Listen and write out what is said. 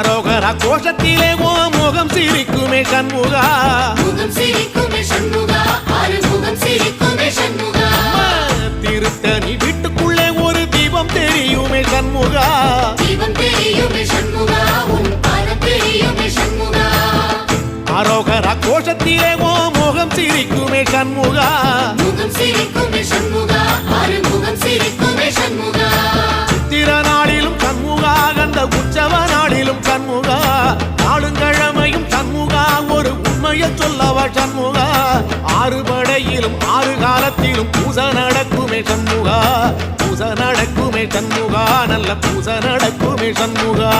அரோகரா கோஷத்திலே ஓ முகம் சிரிக்குமே சண்முகா, முகம் சிரிக்குமே சண்முகா, ஆறுமுகம் சிரிக்குமே சண்முகா. திருத்தணி வீட்டுக்குள்ளே ஒரு தீபம் தெரியுமே சண்முகா, தீபம் தெரியுமே சண்முகா, உன் பாதம் தெரியுமே சண்முகா. அரோகரா கோஷத்திலே ஓ முகம் சிரிக்குமே சண்முகா, முகம் சிரிக்குமே சண்முகா, ஆறுமுகம் சிரிக்குமே சண்முகா. திருநாளிலும் சண்முகா, கந்த உற்சவ நாளிலும் சண்முகா, நாளுங்கிழமையும் சண்முகா, ஒரு உண்மையை சொல்லவா சண்முகா. ஆறு படையிலும் ஆறு காலத்திலும் பூசை நடக்குமே சண்முகா, பூசை நடக்குமே சண்முகா, நல்ல பூசை நடக்குமே சண்முகா.